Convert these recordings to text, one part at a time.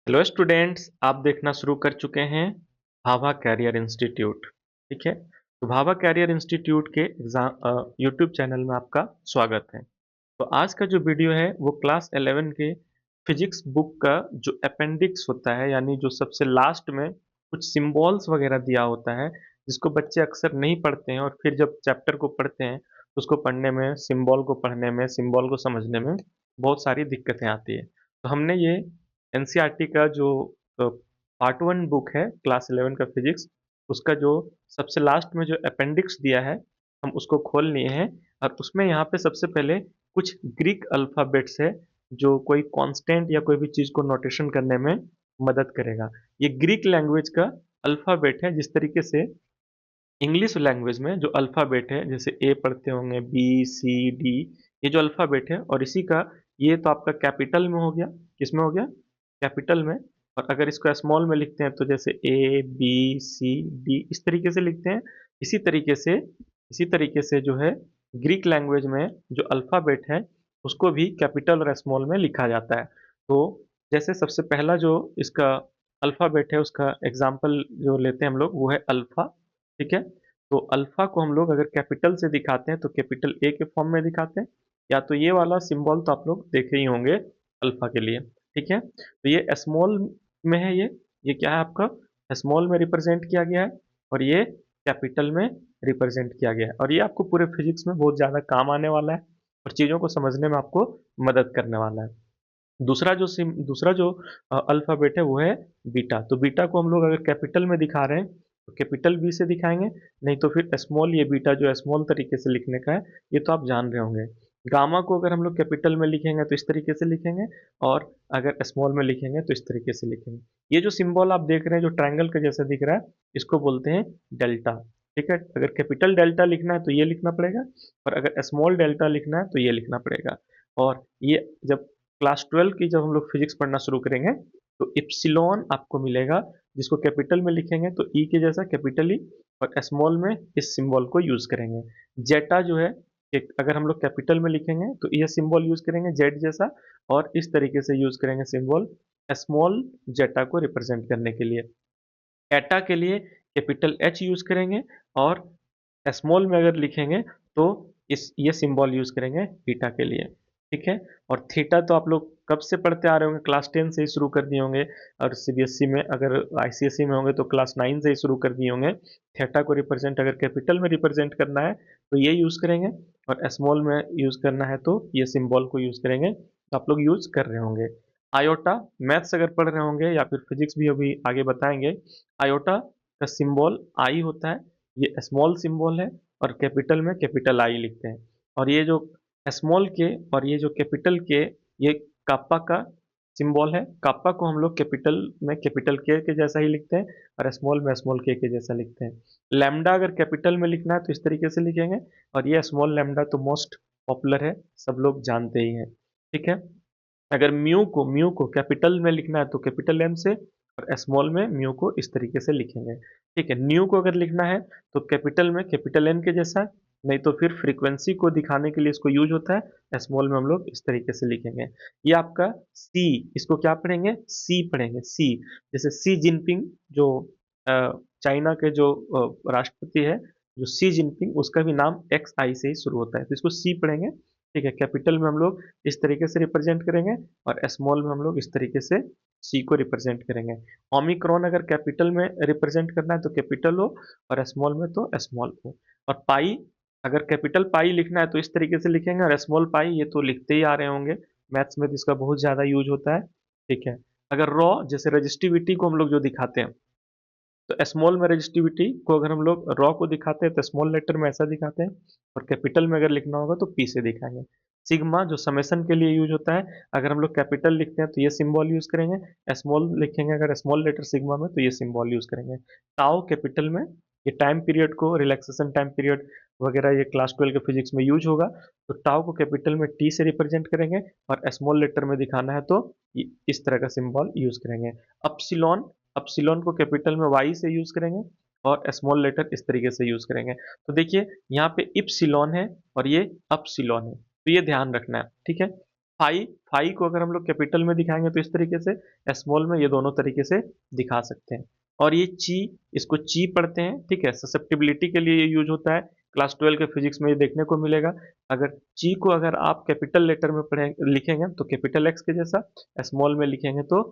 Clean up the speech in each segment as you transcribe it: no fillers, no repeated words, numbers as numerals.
Hello students, आप देखना शुरू कर चुके हैं भाभा कैरियर इंस्टीट्यूट। ठीक है, तो भाभा कैरियर इंस्टीट्यूट के एग्जाम यूट्यूब चैनल में आपका स्वागत है। तो आज का जो वीडियो है वो क्लास 11 के फिजिक्स बुक का जो अपेंडिक्स होता है, यानी जो सबसे लास्ट में कुछ सिंबल्स वगैरह दिया होता है, जिसको बच्चे अक्सर नहीं पढ़ते हैं और फिर जब चैप्टर को पढ़ते हैं तो उसको पढ़ने में, सिंबल को पढ़ने में, सिंबल को समझने में बहुत सारी दिक्कतें आती है। तो हमने ये एनसीईआरटी का जो पार्ट वन बुक है क्लास 11 का फिजिक्स, उसका जो सबसे लास्ट में जो अपेंडिक्स दिया है, हम उसको खोल लिए हैं। और उसमें यहाँ पे सबसे पहले कुछ ग्रीक अल्फ़ाबेट्स है जो कोई कांस्टेंट या कोई भी चीज़ को नोटेशन करने में मदद करेगा। ये ग्रीक लैंग्वेज का अल्फ़ाबेट है। जिस तरीके से इंग्लिश लैंग्वेज में जो अल्फ़ाबेट है, जैसे ए पढ़ते होंगे, बी सी डी, ये जो अल्फ़ाबेट है, और इसी का ये तो आपका कैपिटल में हो गया। किस में हो गया? कैपिटल में। और अगर इसको स्मॉल में लिखते हैं तो जैसे ए बी सी डी इस तरीके से लिखते हैं। इसी तरीके से इसी तरीके से जो है ग्रीक लैंग्वेज में जो अल्फ़ाबेट है उसको भी कैपिटल और स्मॉल में लिखा जाता है। तो जैसे सबसे पहला जो इसका अल्फ़ाबेट है उसका एग्जाम्पल जो लेते हैं हम लोग, वो है अल्फ़ा। ठीक है, तो अल्फा को हम लोग अगर कैपिटल से दिखाते हैं तो कैपिटल ए के फॉर्म में दिखाते हैं, या तो ये वाला सिंबल तो आप लोग देखे ही होंगे अल्फा के लिए। ठीक है, तो ये स्मॉल में है, ये क्या है आपका, स्मॉल में रिप्रेजेंट किया गया है, और ये कैपिटल में रिप्रेजेंट किया गया है। और ये आपको पूरे फिजिक्स में बहुत ज़्यादा काम आने वाला है और चीज़ों को समझने में आपको मदद करने वाला है। दूसरा जो अल्फ़ाबेट है वो है बीटा। तो बीटा को हम लोग अगर कैपिटल में दिखा रहे हैं तो कैपिटल बी से दिखाएँगे, नहीं तो फिर स्मॉल, ये बीटा जो स्मॉल तरीके से लिखने का है, ये तो आप जान रहे होंगे। गामा को अगर हम लोग कैपिटल में लिखेंगे तो इस तरीके से लिखेंगे, और अगर स्मॉल में लिखेंगे तो इस तरीके से लिखेंगे। ये जो सिंबल आप देख रहे हैं जो ट्रायंगल के जैसा दिख रहा है, इसको बोलते हैं डेल्टा। ठीक है, अगर कैपिटल डेल्टा लिखना है तो ये लिखना पड़ेगा, और अगर स्मॉल डेल्टा लिखना है तो ये लिखना पड़ेगा। और ये जब क्लास 12 की जब हम लोग फिजिक्स पढ़ना शुरू करेंगे तो इप्सिलॉन आपको मिलेगा, जिसको कैपिटल में लिखेंगे तो ई के जैसा कैपिटल ई, और स्मॉल में इस सिंबल को यूज करेंगे। जेटा जो है, अगर हम लोग कैपिटल में लिखेंगे तो ये सिंबल यूज करेंगे जेड जैसा, और इस तरीके से यूज करेंगे सिंबल स्मॉल जेटा को रिप्रेजेंट करने के लिए। एटा के लिए कैपिटल एच यूज करेंगे, और स्मॉल में अगर लिखेंगे तो इस ये सिंबल यूज करेंगे थीटा के लिए। ठीक है, और थीटा तो आप लोग कब से पढ़ते आ रहे होंगे, क्लास 10 से ही शुरू कर दिए होंगे, और सीबीएसई में अगर आईसीएसई में होंगे तो क्लास 9 से ही शुरू कर दिए होंगे। थीटा को रिप्रेजेंट अगर कैपिटल में रिप्रेजेंट करना है तो ये यूज करेंगे, और स्मॉल में यूज करना है तो ये सिंबल को यूज करेंगे, तो आप लोग यूज कर रहे होंगे। आयोटा, मैथ्स अगर पढ़ रहे होंगे या फिर फिजिक्स भी अभी आगे बताएंगे, आयोटा का सिंबल आई होता है। ये स्मॉल सिंबल है, और कैपिटल में कैपिटल आई लिखते हैं। और ये जो स्मॉल के और ये जो कैपिटल के, ये काप्पा का सिंबल है। काप्पा को हम लोग कैपिटल में कैपिटल के जैसा ही लिखते हैं, और स्मॉल में स्मॉल के जैसा लिखते हैं। लैम्डा अगर कैपिटल में लिखना है तो इस तरीके से लिखेंगे, और ये स्मॉल लैम्डा तो मोस्ट पॉपुलर है, सब लोग जानते ही हैं। ठीक है, अगर म्यू को कैपिटल में लिखना है तो कैपिटल एम से, और स्मॉल में म्यू को इस तरीके से लिखेंगे। ठीक है, न्यू को अगर लिखना है तो कैपिटल में कैपिटल एन के जैसा, नहीं तो फिर फ्रीक्वेंसी को दिखाने के लिए इसको यूज होता है, स्मॉल में हम लोग इस तरीके से लिखेंगे। ये आपका सी, इसको क्या पढ़ेंगे, सी पढ़ेंगे, सी। जैसे सी जिनपिंग जो चाइना के जो राष्ट्रपति है, जो सी जिनपिंग, उसका भी नाम एक्स आई से ही शुरू होता है, तो इसको सी पढ़ेंगे। ठीक है, कैपिटल में हम लोग इस तरीके से रिप्रेजेंट करेंगे, और स्मॉल में हम लोग इस तरीके से सी को रिप्रेजेंट करेंगे। ओमिक्रॉन अगर कैपिटल में रिप्रेजेंट करना है तो कैपिटल हो, और स्मॉल में तो स्मॉल हो। और पाई, अगर कैपिटल पाई लिखना है तो इस तरीके से लिखेंगे, और स्मॉल पाई ये तो लिखते ही आ रहे होंगे, मैथ्स में तो इसका बहुत ज़्यादा यूज होता है। ठीक है, अगर रॉ, जैसे रजिस्टिविटी को हम लोग जो दिखाते हैं, तो स्मॉल में रजिस्टिविटी को अगर हम लोग रॉ को दिखाते हैं तो स्मॉल लेटर में ऐसा दिखाते हैं, और कैपिटल में अगर लिखना होगा तो पी से दिखाएंगे। सिग्मा जो समेसन के लिए यूज होता है, अगर हम लोग कैपिटल लिखते हैं तो ये सिंबल यूज करेंगे, स्मॉल लिखेंगे अगर स्मॉल लेटर सिग्मा में तो ये सिंबल यूज करेंगे। टाउ कैपिटल में, ये टाइम पीरियड को, रिलैक्सेशन टाइम पीरियड वगैरह ये क्लास 12 के फिजिक्स में यूज होगा, तो टाउ को कैपिटल में टी से रिप्रेजेंट करेंगे, और स्मॉल लेटर में दिखाना है तो इस तरह का सिंबल यूज करेंगे। अपसिलॉन, अपसिलॉन को कैपिटल में वाई से यूज करेंगे, और स्मॉल लेटर इस तरीके से यूज करेंगे। तो देखिए यहाँ पे इप्सिलॉन है और ये अपसिलॉन है, तो ये ध्यान रखना है। ठीक है, फाई फाई को अगर हम लोग कैपिटल में दिखाएंगे तो इस तरीके से, स्मॉल में ये दोनों तरीके से दिखा सकते हैं। और ये ची, इसको ची पढ़ते हैं, ठीक है, ससेप्टिबिलिटी के लिए ये यूज होता है। क्लास 12 के फिजिक्स में ये देखने को मिलेगा। अगर ची को अगर आप कैपिटल लेटर में पढ़े लिखेंगे तो कैपिटल एक्स के जैसा, स्मॉल में लिखेंगे तो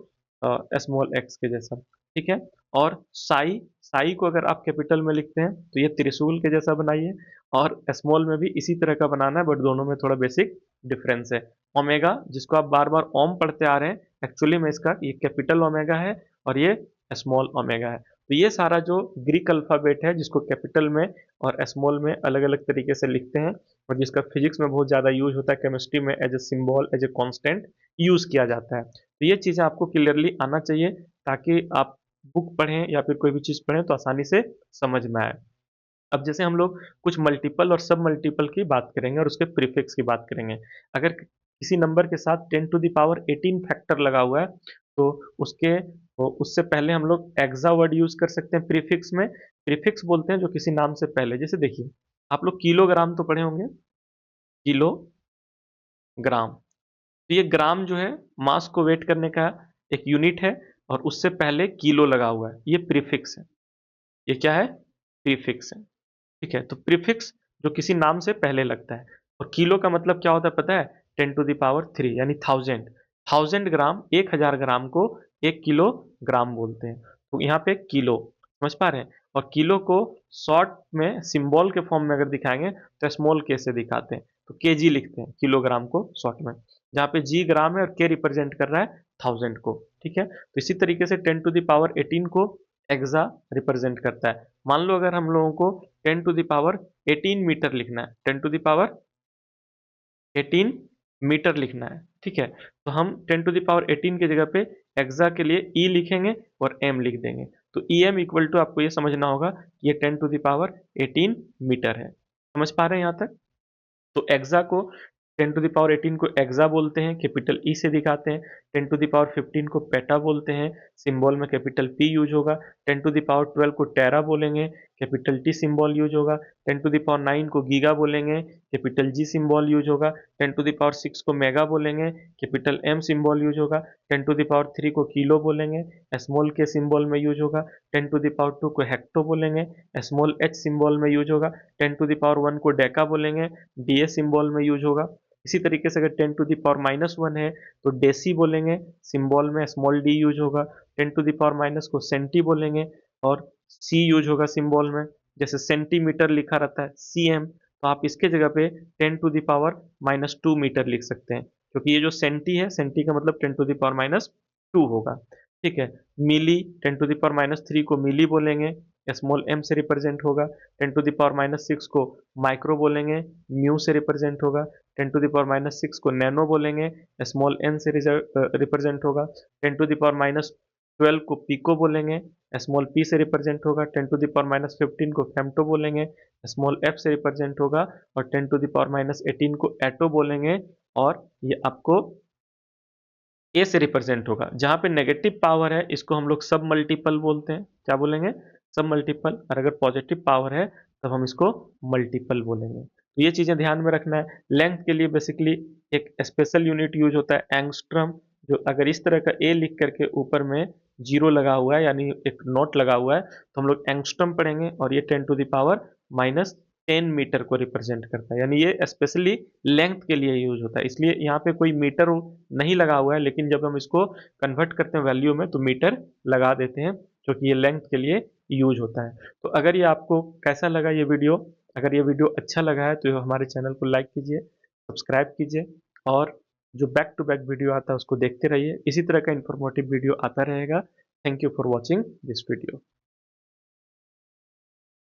स्मॉल एक्स के जैसा, ठीक है। और साई, साई को अगर आप कैपिटल में लिखते हैं तो ये त्रिशूल के जैसा बनाइए, और स्मॉल में भी इसी तरह का बनाना है, बट दोनों में थोड़ा बेसिक डिफरेंस है। ओमेगा, जिसको आप बार बार ओम पढ़ते आ रहे हैं, एक्चुअली में इसका ये कैपिटल ओमेगा है और ये स्मॉल ओमेगा है। तो ये सारा जो ग्रीक अल्फाबेट है जिसको कैपिटल में और स्मॉल में अलग अलग तरीके से लिखते हैं, और जिसका फिजिक्स में बहुत ज़्यादा यूज होता है, केमिस्ट्री में as a symbol, as a constant use किया जाता है। तो ये चीज़ें आपको क्लियरली आना चाहिए, ताकि आप बुक पढ़ें या फिर कोई भी चीज़ पढ़ें तो आसानी से समझ में आए। अब जैसे हम लोग कुछ मल्टीपल और सब मल्टीपल की बात करेंगे और उसके प्रीफिक्स की बात करेंगे। अगर किसी नंबर के साथ 10 टू द पावर 18 फैक्टर लगा हुआ है तो उसके उससे पहले हम लोग एक्सा वर्ड यूज कर सकते हैं प्रीफिक्स में। प्रीफिक्स बोलते हैं जो किसी नाम से पहले, जैसे देखिए आप लोग किलोग्राम तो पढ़े होंगे, किलोग्राम। तो ये ग्राम जो है मास को वेट करने का एक यूनिट है, और उससे पहले किलो लगा हुआ है, ये प्रीफिक्स है। ये क्या है? प्रीफिक्स है, ठीक है। तो प्रीफिक्स जो किसी नाम से पहले लगता है। और किलो का मतलब क्या होता है पता है? 10 टू द पावर 3 यानी 1000। 1000 ग्राम, 1000 ग्राम को 1 किलो ग्राम बोलते हैं। तो यहाँ पे किलो, समझ पा रहे हैं? और किलो को शॉर्ट में सिंबल के फॉर्म में अगर दिखाएंगे तो स्मॉल के से दिखाते हैं, तो केजी लिखते हैं किलोग्राम को शॉर्ट में, जहाँ पे जी ग्राम है और के रिप्रेजेंट कर रहा है 1000 को, ठीक है। तो इसी तरीके से 10 टू द पावर 18 को एक्सा रिप्रेजेंट करता है। मान लो अगर हम लोगों को 10 टू द पावर 18 मीटर लिखना है, 10 टू द पावर 18 मीटर लिखना है, ठीक है। तो हम 10 टू द पावर 18 की जगह पे एक्सा के लिए ई लिखेंगे और एम लिख देंगे। तो ई एम इक्वल टू, आपको ये समझना होगा कि ये 10 टू द पावर 18 मीटर है। समझ पा रहे हैं यहाँ तक? तो एक्सा को 10 टू द पावर 18 को एक्सा बोलते हैं, कैपिटल ई से दिखाते हैं। 10 टू द पावर 15 को पेटा बोलते हैं, सिंबल में कैपिटल पी यूज होगा। 10 टू द पावर 12 को टेरा बोलेंगे, कैपिटल टी सिंबल यूज होगा। 10 टू द पावर 9 को गीगा बोलेंगे, कैपिटल जी सिंबल यूज होगा। 10 टू द पावर 6 को मेगा बोलेंगे, कैपिटल एम सिंबल यूज होगा। 10 टू द पावर 3 को किलो बोलेंगे, स्मॉल के सिंबल में यूज होगा। 10 टू द पावर 2 को हेक्टो बोलेंगे, स्मॉल एच सिंबल में यूज होगा। 10 टू द पावर 1 को डेका बोलेंगे, डी सिंबल में यूज होगा। इसी तरीके से अगर 10 टू द पावर -1 है तो डेसी बोलेंगे, सिंबल में स्मॉल डी यूज होगा। 10 टू द पावर माइनस को सेंटी बोलेंगे और सी यूज होगा सिंबल में, जैसे सेंटीमीटर लिखा रहता है सीएम, तो आप इसके जगह पे 10 टू द पावर -2 मीटर लिख सकते हैं, क्योंकि ये जो सेंटी है, सेंटी का मतलब 10 टू द पावर -2 होगा, ठीक है। मिली, 10 टू द पावर -3 को मिली बोलेंगे, स्मॉल एम से रिप्रेजेंट होगा। 10 टू द पावर -6 को माइक्रो बोलेंगे, म्यू से रिप्रेजेंट होगा। 10 टू द पावर -6 को नैनो बोलेंगे, स्मॉल एन से रिप्रेजेंट होगा। 10 टू द पावर -12 को पिको बोलेंगे, स्मॉल पी से रिप्रेजेंट होगा। 10 टू द पावर -15 को फेम्टो बोलेंगे, स्मॉल एफ से रिप्रेजेंट होगा। और 10 टू द पावर -18 को एटो बोलेंगे, और ये आपको ए से रिप्रेजेंट होगा। जहाँ पे नेगेटिव पावर है इसको हम लोग सब मल्टीपल बोलते हैं, क्या बोलेंगे? सब मल्टीपल। और अगर पॉजिटिव पावर है तब हम इसको मल्टीपल बोलेंगे। तो ये चीज़ें ध्यान में रखना है। लेंथ के लिए बेसिकली एक स्पेशल यूनिट यूज होता है एंगस्ट्रम, जो अगर इस तरह का ए लिख करके ऊपर में जीरो लगा हुआ है यानी एक नोट लगा हुआ है तो हम लोग एंगस्ट्रम पढ़ेंगे, और ये 10 टू द पावर -10 मीटर को रिप्रेजेंट करता है, यानी ये स्पेशली लेंथ के लिए यूज होता है। इसलिए यहाँ पे कोई मीटर नहीं लगा हुआ है, लेकिन जब हम इसको कन्वर्ट करते हैं वैल्यू में तो मीटर लगा देते हैं, क्योंकि ये लेंथ के लिए यूज होता है। तो अगर ये आपको कैसा लगा ये वीडियो, अगर ये वीडियो अच्छा लगा है तो हमारे चैनल को लाइक कीजिए, सब्सक्राइब कीजिए, और जो बैक टू बैक वीडियो आता है उसको देखते रहिए। इसी तरह का इन्फॉर्मेटिव वीडियो आता रहेगा। Thank you for watching this video.